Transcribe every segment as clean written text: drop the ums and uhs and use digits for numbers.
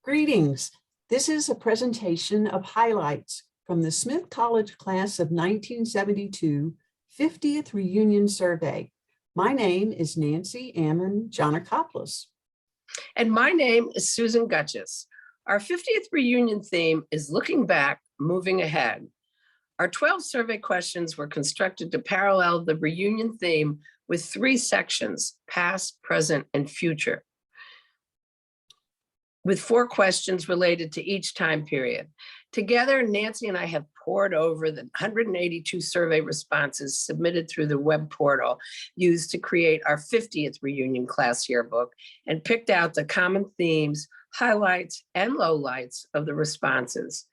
Greetings. This is a presentation of highlights from the Smith College class of 1972 50th Reunion Survey. My name is Nancy Ammon Jianakoplos. And my name is Susan Gutchess. Our 50th reunion theme is looking back, moving ahead. Our 12 survey questions were constructed to parallel the reunion theme with 3 sections, past, present, and future, with 4 questions related to each time period. Together, Nancy and I have pored over the 182 survey responses submitted through the web portal used to create our 50th reunion class yearbook and picked out the common themes, highlights, and lowlights of the responses.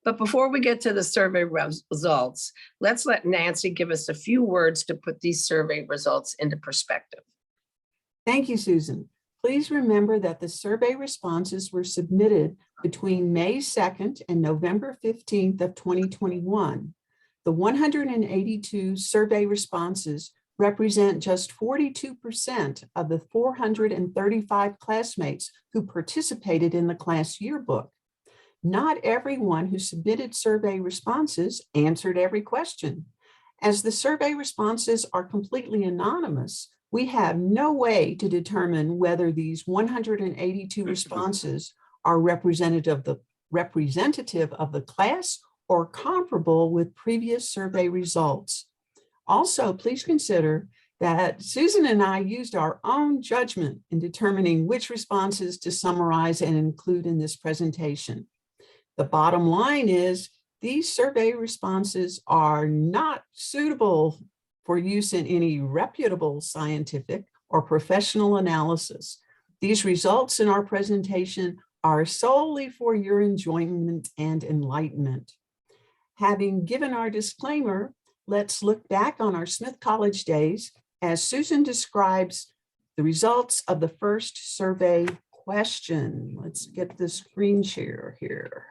But before we get to the survey results, let's let Nancy give us a few words to put these survey results into perspective. Thank you, Susan. Please remember that the survey responses were submitted between May 2nd and November 15th of 2021. The 182 survey responses represent just 42% of the 435 classmates who participated in the class yearbook. Not everyone who submitted survey responses answered every question. As the survey responses are completely anonymous, we have no way to determine whether these 182 responses are representative of the class or comparable with previous survey results. Also, please consider that Susan and I used our own judgment in determining which responses to summarize and include in this presentation. The bottom line is these survey responses are not suitable for use in any reputable scientific or professional analysis. These results in our presentation are solely for your enjoyment and enlightenment. Having given our disclaimer, let's look back on our Smith College days as Susan describes the results of the first survey question. Let's get the screen share here.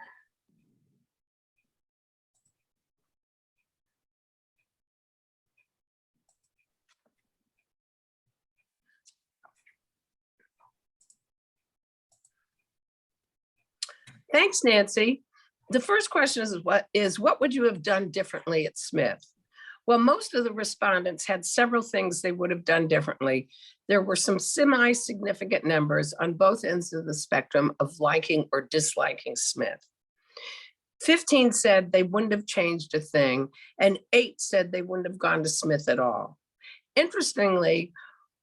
Thanks, Nancy. The first question is what would you have done differently at Smith? Well, most of the respondents had several things they would have done differently. There were some semi-significant numbers on both ends of the spectrum of liking or disliking Smith. 15 said they wouldn't have changed a thing, and 8 said they wouldn't have gone to Smith at all. Interestingly,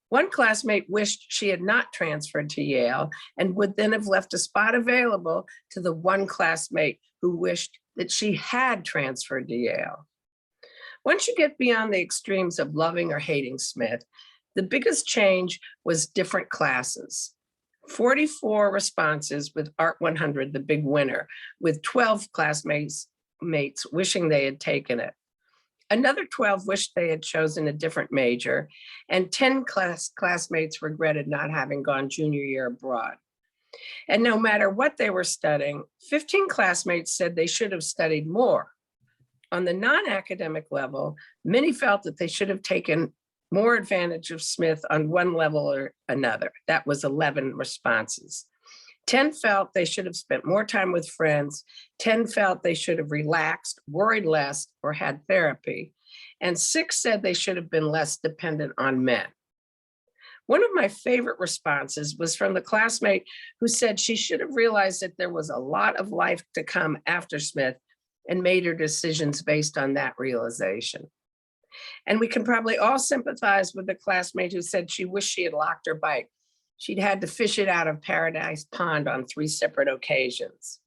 one classmate wished she had not transferred to Yale and would then have left a spot available to the one classmate who wished that she had transferred to Yale. Once you get beyond the extremes of loving or hating Smith, the biggest change was different classes. 44 responses with Art 100, the big winner, with 12 classmates wishing they had taken it. Another 12 wished they had chosen a different major, and 10 classmates regretted not having gone junior year abroad. And no matter what they were studying, 15 classmates said they should have studied more. On the non-academic level, many felt that they should have taken more advantage of Smith on one level or another. That was 11 responses. 10 felt they should have spent more time with friends. 10 felt they should have relaxed, worried less, or had therapy. And 6 said they should have been less dependent on men. One of my favorite responses was from the classmate who said she should have realized that there was a lot of life to come after Smith and made her decisions based on that realization. And we can probably all sympathize with the classmate who said she wished she had locked her bike. She'd had to fish it out of Paradise Pond on 3 separate occasions.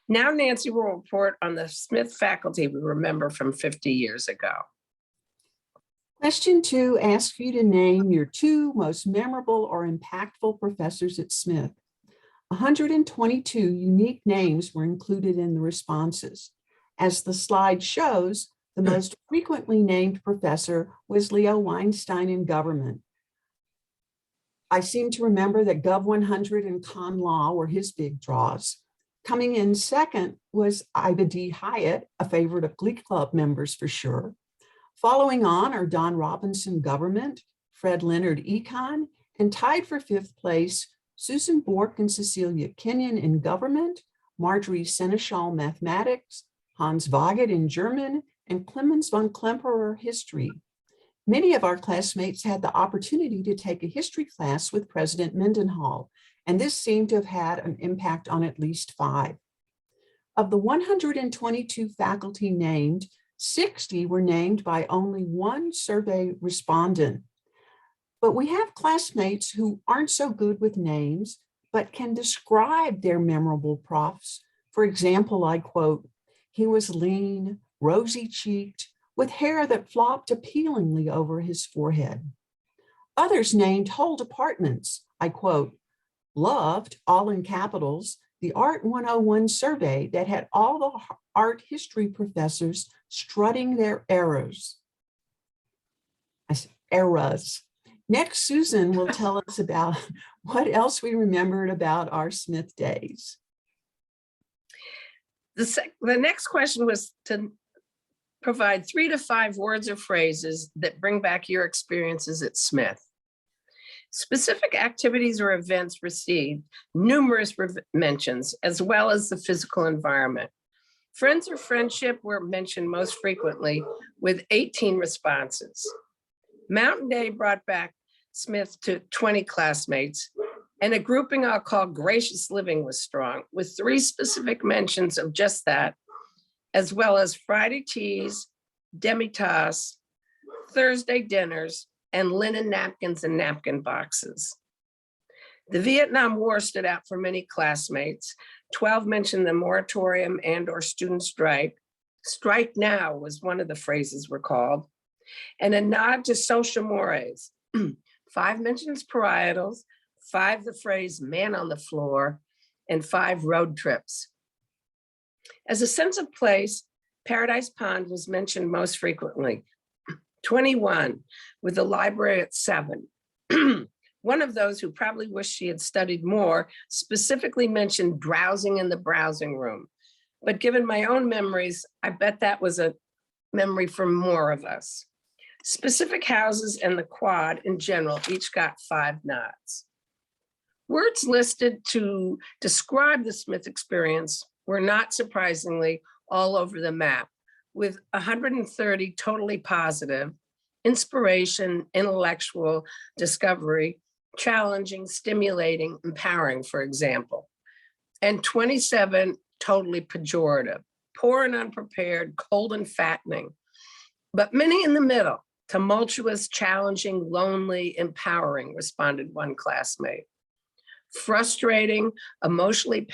Now Nancy will report on the Smith faculty we remember from 50 years ago. Question 2 asks you to name your 2 most memorable or impactful professors at Smith. 122 unique names were included in the responses. As the slide shows, the most frequently named professor was Leo Weinstein in government. I seem to remember that Gov 100 and Con Law were his big draws. Coming in second was Ida D. Hyatt, a favorite of Glee Club members for sure. Following on are Don Robinson Government, Fred Leonard Econ, and tied for 5th place, Susan Bork and Cecilia Kenyon in government, Marjorie Seneschal mathematics, Hans Vaget in German, and Clemens von Klemperer history. Many of our classmates had the opportunity to take a history class with President Mendenhall, and this seemed to have had an impact on at least 5. Of the 122 faculty named, 60 were named by only one survey respondent. But we have classmates who aren't so good with names, but can describe their memorable profs. For example, I quote, "He was lean, rosy-cheeked, with hair that flopped appealingly over his forehead." Others named whole departments. I quote, "Loved," all in capitals, the Art 101 survey that had all the art history professors strutting their eras. Next, Susan will tell us about what else we remembered about our Smith days. The next question was to provide 3 to 5 words or phrases that bring back your experiences at Smith. Specific activities or events received numerous mentions, as well as the physical environment. Friends or friendship were mentioned most frequently with 18 responses. Mountain Day brought back Smith to 20 classmates, and a grouping I'll call gracious living was strong, with 3 specific mentions of just that, as well as Friday teas, demi-tasse, Thursday dinners, and linen napkins and napkin boxes. The Vietnam War stood out for many classmates. 12 mentioned the moratorium and/or student strike. Strike now was one of the phrases recalled, and a nod to social mores. 5 mentions parietals, 5 the phrase man on the floor, and 5 road trips. As a sense of place, Paradise Pond was mentioned most frequently, 21, with the library at 7. One of those who probably wished she had studied more specifically mentioned browsing in the browsing room. But given my own memories, I bet that was a memory for more of us. Specific houses and the quad in general each got 5 nods. Words listed to describe the Smith experience were not surprisingly all over the map, with 130 totally positive: inspiration, intellectual, discovery, challenging, stimulating, empowering, for example, and 27 totally pejorative: poor and unprepared, cold and fattening. But many in the middle: tumultuous, challenging, lonely, empowering, responded one classmate. Frustrating, emotionally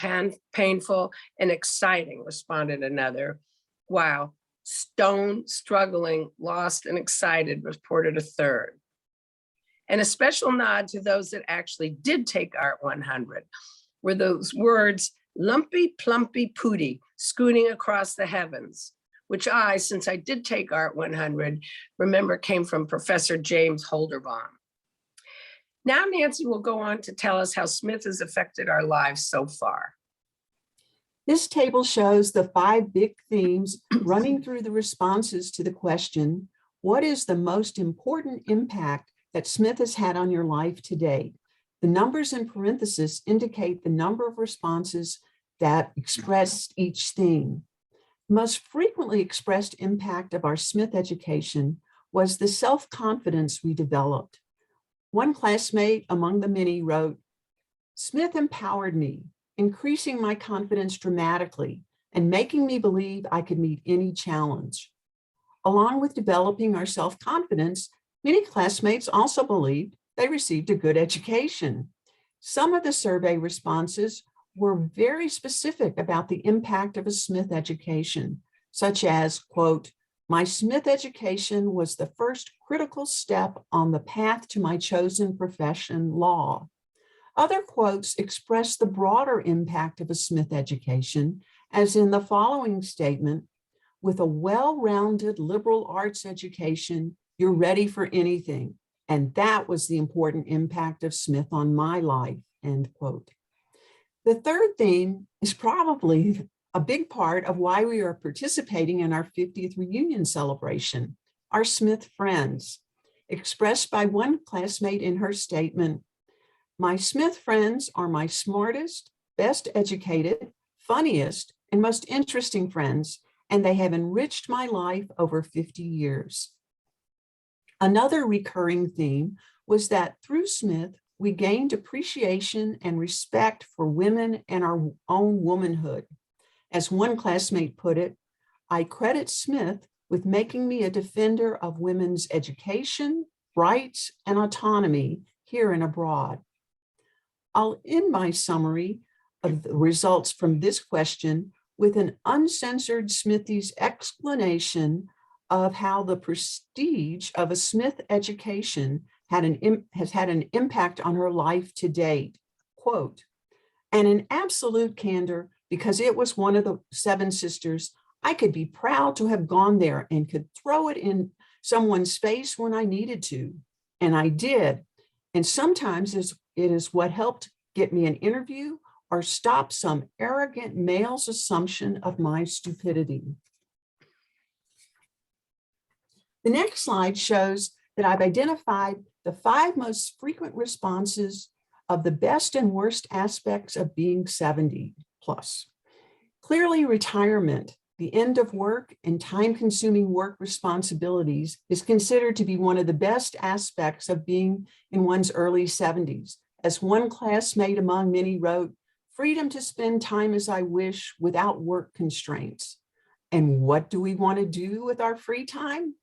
painful, and exciting, responded another, while stoned, struggling, lost, and excited, reported a third. And a special nod to those that actually did take Art 100 were those words, lumpy, plumpy, pooty, scooting across the heavens, which I, since I did take Art 100, remember came from Professor James Holderbaum. Now Nancy will go on to tell us how Smith has affected our lives so far. This table shows the 5 big themes running through the responses to the question, what is the most important impact that Smith has had on your life to date? The numbers in parentheses indicate the number of responses that expressed each theme. The most frequently expressed impact of our Smith education was the self-confidence we developed. One classmate among the many wrote, "Smith empowered me, increasing my confidence dramatically and making me believe I could meet any challenge." Along with developing our self-confidence, many classmates also believed they received a good education. Some of the survey responses were very specific about the impact of a Smith education, such as, quote, "My Smith education was the first critical step on the path to my chosen profession, law." Other quotes express the broader impact of a Smith education, as in the following statement, "With a well-rounded liberal arts education, you're ready for anything. And that was the important impact of Smith on my life," end quote. The third theme is probably a big part of why we are participating in our 50th reunion celebration, our Smith friends, expressed by one classmate in her statement, My Smith friends are my smartest, best educated, funniest, and most interesting friends, and they have enriched my life over 50 years. Another recurring theme was that through Smith, we gained appreciation and respect for women and our own womanhood. As one classmate put it, I credit Smith with making me a defender of women's education, rights, and autonomy here and abroad. I'll end my summary of the results from this question with an uncensored Smithy's explanation of how the prestige of a Smith education has had an impact on her life to date. Quote, and in absolute candor, because it was one of the seven sisters, I could be proud to have gone there and could throw it in someone's face when I needed to. And I did. And sometimes it is what helped get me an interview or stop some arrogant male's assumption of my stupidity. The next slide shows that I've identified the 5 most frequent responses of the best and worst aspects of being 70 plus. Clearly, retirement, the end of work and time-consuming work responsibilities is considered to be one of the best aspects of being in one's early 70s. As one classmate among many wrote, freedom to spend time as I wish without work constraints. And what do we want to do with our free time?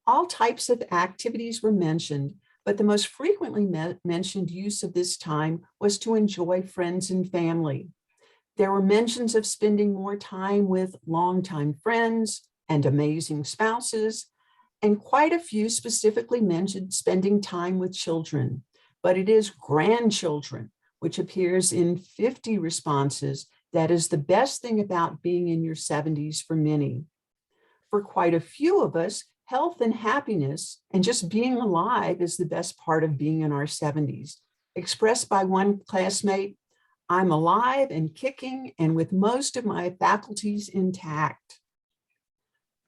All types of activities were mentioned, but the most frequently mentioned use of this time was to enjoy friends and family. There were mentions of spending more time with longtime friends and amazing spouses, and quite a few specifically mentioned spending time with children, but it is grandchildren, which appears in 50 responses, that is the best thing about being in your 70s for many. For quite a few of us, health and happiness and just being alive is the best part of being in our 70s. Expressed by one classmate, I'm alive and kicking and with most of my faculties intact.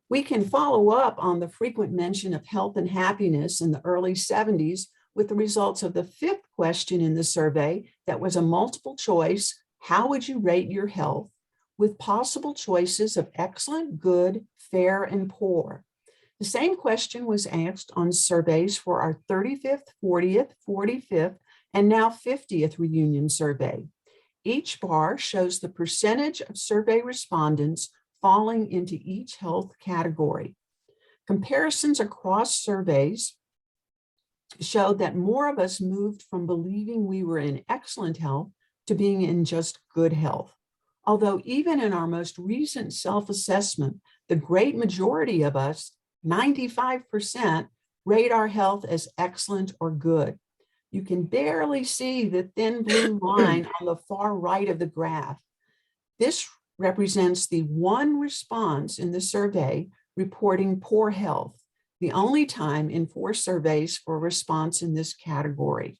We can follow up on the frequent mention of health and happiness in the early 70s with the results of the 5th question in the survey that was a multiple choice, how would you rate your health, with possible choices of excellent, good, fair, and poor. The same question was asked on surveys for our 35th, 40th, 45th, and now 50th reunion survey. Each bar shows the percentage of survey respondents falling into each health category. Comparisons across surveys showed that more of us moved from believing we were in excellent health to being in just good health. Although even in our most recent self-assessment, the great majority of us, 95%, rate our health as excellent or good. You can barely see the thin blue line on the far right of the graph. This represents the one response in the survey reporting poor health, the only time in 4 surveys for a response in this category.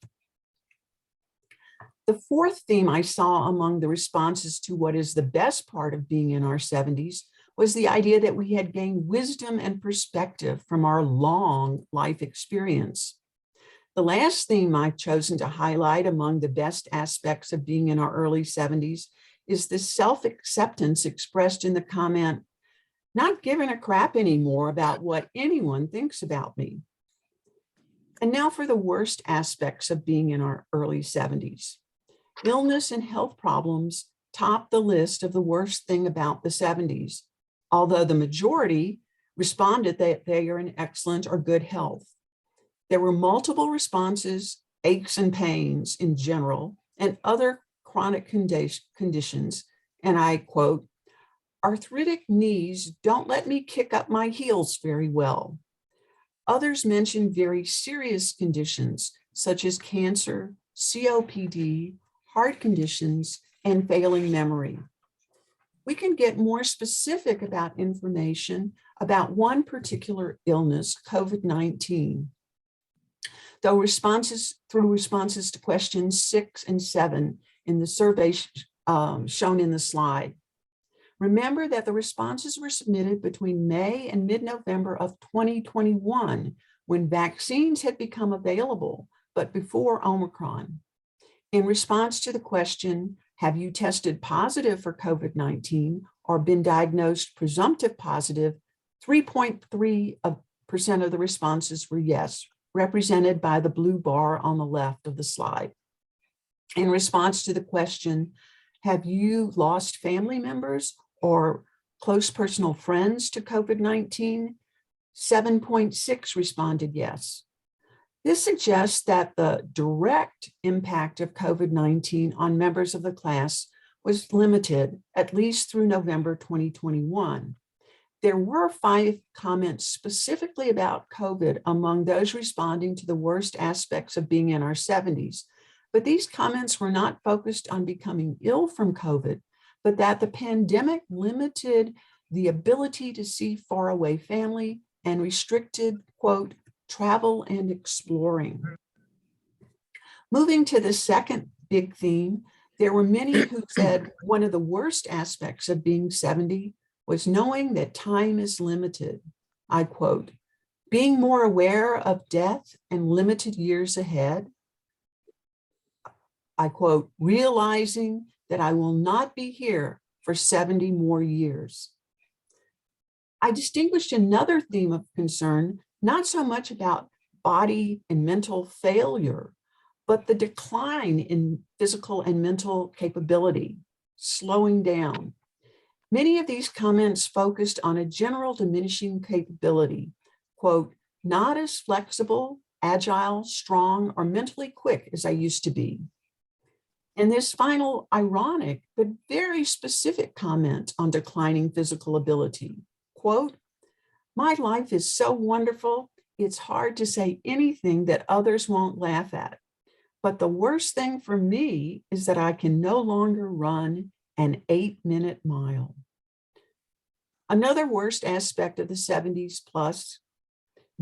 The 4th theme I saw among the responses to what is the best part of being in our 70s was the idea that we had gained wisdom and perspective from our long life experience. The last theme I've chosen to highlight among the best aspects of being in our early 70s is the self-acceptance expressed in the comment, not giving a crap anymore about what anyone thinks about me. And now for the worst aspects of being in our early 70s. Illness and health problems top the list of the worst thing about the 70s, although the majority responded that they are in excellent or good health. There were multiple responses, aches and pains in general, and other chronic conditions, and I quote, arthritic knees don't let me kick up my heels very well. Others mentioned very serious conditions such as cancer, COPD, heart conditions, and failing memory. We can get more specific about information about one particular illness, COVID-19. Through responses to questions 6 and 7 in the survey shown in the slide. Remember that the responses were submitted between May and mid-November of 2021, when vaccines had become available, but before Omicron. In response to the question, have you tested positive for COVID-19 or been diagnosed presumptive positive, 3.3% of the responses were yes, represented by the blue bar on the left of the slide. In response to the question, have you lost family members or close personal friends to COVID-19? 7.6 responded yes. This suggests that the direct impact of COVID-19 on members of the class was limited, at least through November 2021. There were 5 comments specifically about COVID among those responding to the worst aspects of being in our 70s, but these comments were not focused on becoming ill from COVID, but that the pandemic limited the ability to see faraway family and restricted, quote, travel and exploring. Moving to the second big theme, there were many who said one of the worst aspects of being 70 was knowing that time is limited. I quote, being more aware of death and limited years ahead. I quote, realizing that I will not be here for 70 more years. I distinguished another theme of concern, not so much about body and mental failure, but the decline in physical and mental capability, slowing down. Many of these comments focused on a general diminishing capability, quote, not as flexible, agile, strong, or mentally quick as I used to be. And this final ironic but very specific comment on declining physical ability, quote, my life is so wonderful, it's hard to say anything that others won't laugh at. But the worst thing for me is that I can no longer run an 8-minute mile. Another worst aspect of the 70s plus,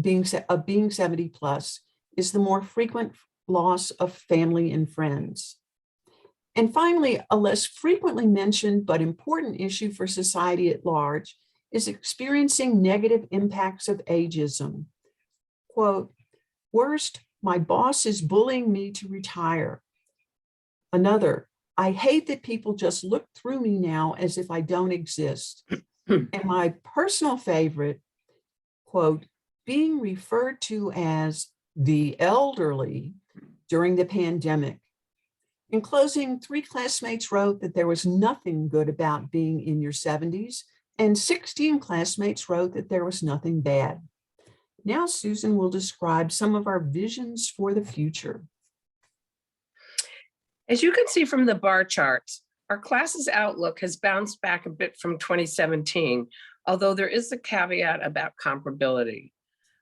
being 70 plus, is the more frequent loss of family and friends. And finally, a less frequently mentioned but important issue for society at large is experiencing negative impacts of ageism. Quote, worst, my boss is bullying me to retire. Another, I hate that people just look through me now as if I don't exist. And my personal favorite, quote, being referred to as the elderly during the pandemic. In closing, 3 classmates wrote that there was nothing good about being in your 70s, and 16 classmates wrote that there was nothing bad. Now, Susan will describe some of our visions for the future. As you can see from the bar charts, our class's outlook has bounced back a bit from 2017, although there is a caveat about comparability.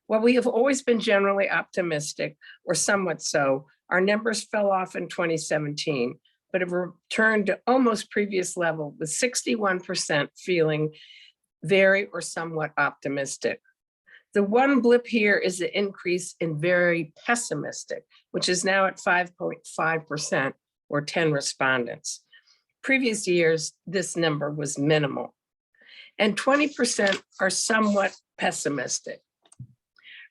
While we have always been generally optimistic, or somewhat so, our numbers fell off in 2017, but have returned to almost previous level, with 61% feeling very or somewhat optimistic. The one blip here is the increase in very pessimistic, which is now at 5.5%, or 10 respondents. Previous years, this number was minimal. And 20% are somewhat pessimistic.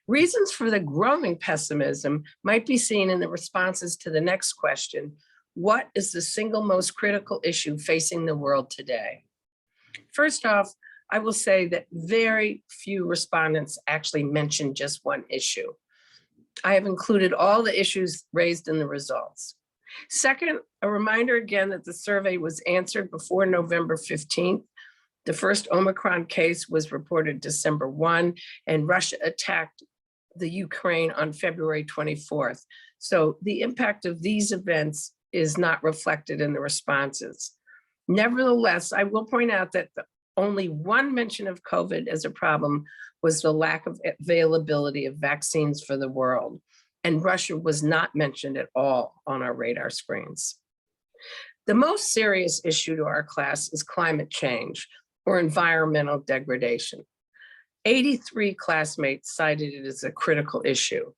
Reasons for the growing pessimism might be seen in the responses to the next question: what is the single most critical issue facing the world today? First off, I will say that very few respondents actually mentioned just one issue. I have included all the issues raised in the results. Second, a reminder again that the survey was answered before November 15th. The first Omicron case was reported December 1, and Russia attacked the Ukraine on February 24th. So the impact of these events is not reflected in the responses. Nevertheless, I will point out that only one mention of COVID as a problem was the lack of availability of vaccines for the world, and Russia was not mentioned at all on our radar screens. The most serious issue to our class is climate change, or environmental degradation. 83 classmates cited it as a critical issue.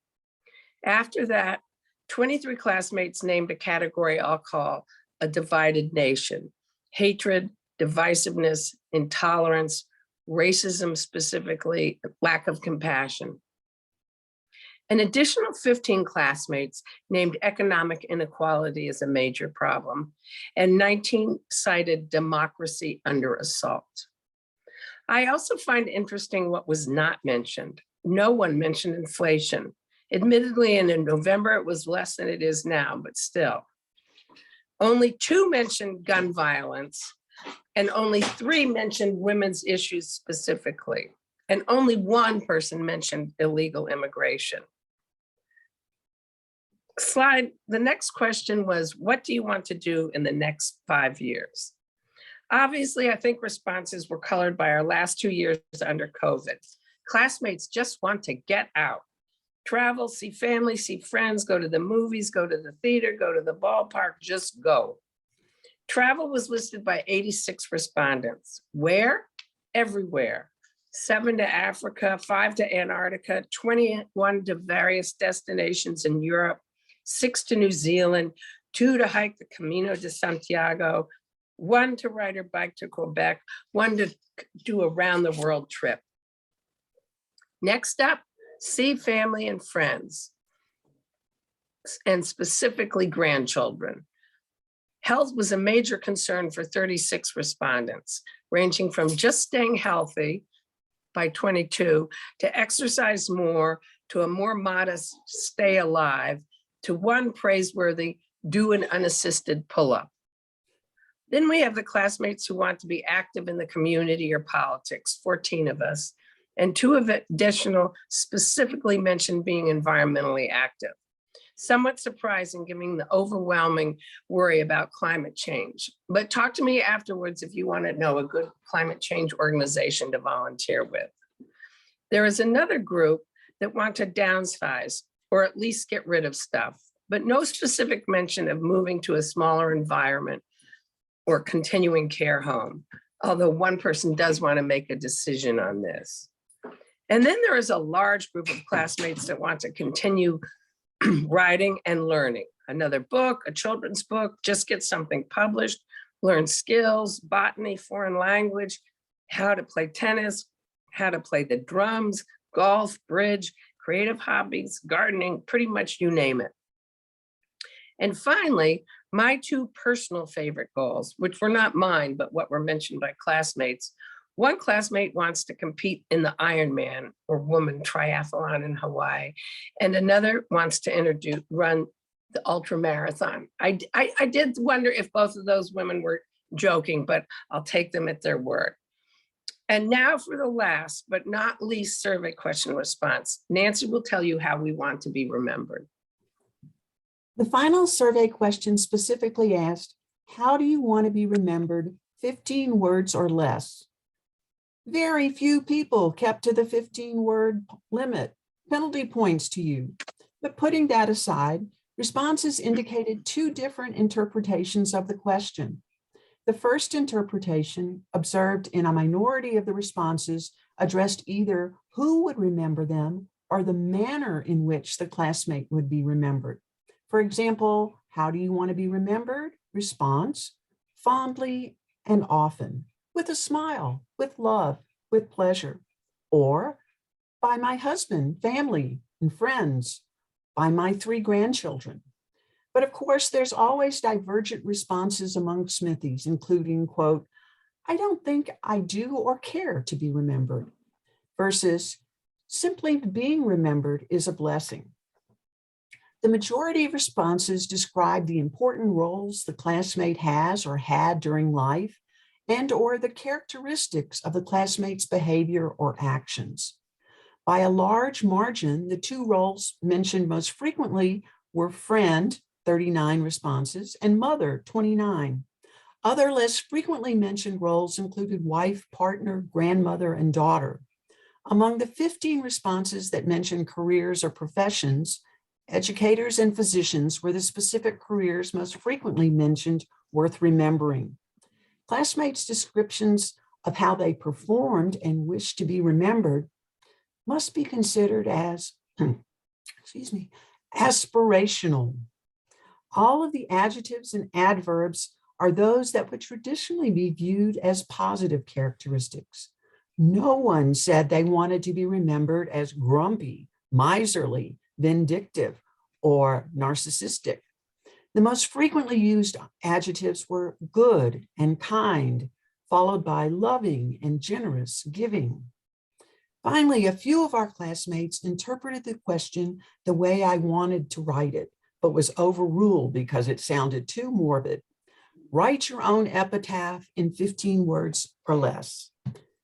After that, 23 classmates named a category I'll call a divided nation: hatred, divisiveness, intolerance, racism specifically, lack of compassion. An additional 15 classmates named economic inequality as a major problem, and 19 cited democracy under assault. I also find interesting what was not mentioned. No one mentioned inflation. Admittedly, in November, it was less than it is now, but still. Only 2 mentioned gun violence, and only 3 mentioned women's issues specifically. And only 1 person mentioned illegal immigration. The next question was, what do you want to do in the next 5 years? Obviously, I think responses were colored by our last 2 years under COVID. Classmates just want to get out, travel, see family, see friends, go to the movies, go to the theater, go to the ballpark, just go. Travel was listed by 86 respondents. Where? Everywhere. 7 to Africa, 5 to Antarctica, 21 to various destinations in Europe, 6 to New Zealand, 2 to hike the Camino de Santiago, 1 to ride or bike to Quebec, 1 to do a round the world trip. Next up, see family and friends, and specifically grandchildren. Health was a major concern for 36 respondents, ranging from just staying healthy by 22 to exercise more, to a more modest stay alive, to 1 praiseworthy do an unassisted pull-up. Then we have the classmates who want to be active in the community or politics, 14 of us, and 2 additional specifically mentioned being environmentally active. Somewhat surprising given the overwhelming worry about climate change. But talk to me afterwards if you want to know a good climate change organization to volunteer with. There is another group that want to downsize or at least get rid of stuff, but no specific mention of moving to a smaller environment or continuing care home, although 1 person does want to make a decision on this. And then there is a large group of classmates that want to continue writing and learning. Another book, a children's book, just get something published, learn skills, botany, foreign language, how to play tennis, how to play the drums, golf, bridge, creative hobbies, gardening, pretty much you name it. And finally, my 2 personal favorite goals, which were not mine, but what were mentioned by classmates. 1 classmate wants to compete in the Ironman or woman triathlon in Hawaii, and another wants to run the ultra marathon. I did wonder if both of those women were joking, but I'll take them at their word. And now for the last but not least survey question response. Nancy will tell you how we want to be remembered. The final survey question specifically asked, how do you want to be remembered? 15 words or less. Very few people kept to the 15-word limit. Penalty points to you. But putting that aside, responses indicated 2 different interpretations of the question. The first interpretation, observed in a minority of the responses, addressed either who would remember them or the manner in which the classmate would be remembered. For example, how do you want to be remembered? Response, fondly and often, with a smile, with love, with pleasure, or by my husband, family, and friends, by my 3 grandchildren. But of course, there's always divergent responses among Smithies, including, quote, I don't think I do or care to be remembered, versus simply being remembered is a blessing. The majority of responses describe the important roles the classmate has or had during life and or the characteristics of the classmate's behavior or actions. By a large margin, the 2 roles mentioned most frequently were friend, 39 responses, and mother, 29. Other less frequently mentioned roles included wife, partner, grandmother, and daughter. Among the 15 responses that mentioned careers or professions, educators and physicians were the specific careers most frequently mentioned worth remembering. Classmates' descriptions of how they performed and wished to be remembered must be considered as, aspirational. All of the adjectives and adverbs are those that would traditionally be viewed as positive characteristics. No one said they wanted to be remembered as grumpy, miserly, vindictive, or narcissistic. The most frequently used adjectives were good and kind, followed by loving and generous, giving. Finally, a few of our classmates interpreted the question the way I wanted to write it, but was overruled because it sounded too morbid. Write your own epitaph in 15 words or less.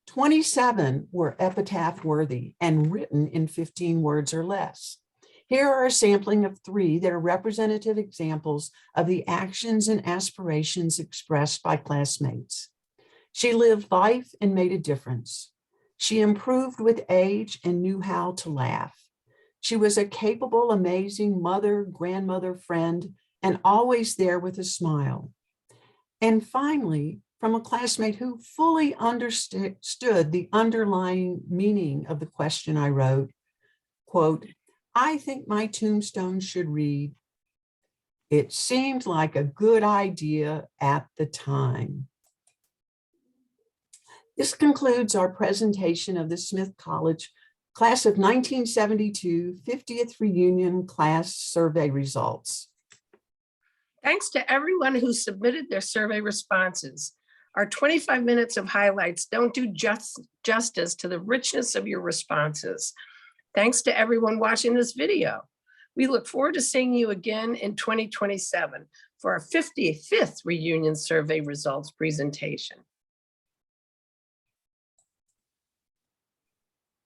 27 were epitaph worthy and written in 15 words or less. Here are a sampling of 3 that are representative examples of the actions and aspirations expressed by classmates. She lived life and made a difference. She improved with age and knew how to laugh. She was a capable, amazing mother, grandmother, friend, and always there with a smile. And finally, from a classmate who fully understood the underlying meaning of the question I wrote, quote, I think my tombstone should read, it seemed like a good idea at the time. This concludes our presentation of the Smith College Class of 1972 50th Reunion Class Survey results. Thanks to everyone who submitted their survey responses. Our 25 minutes of highlights don't do justice to the richness of your responses. Thanks to everyone watching this video. We look forward to seeing you again in 2027 for our 55th reunion survey results presentation.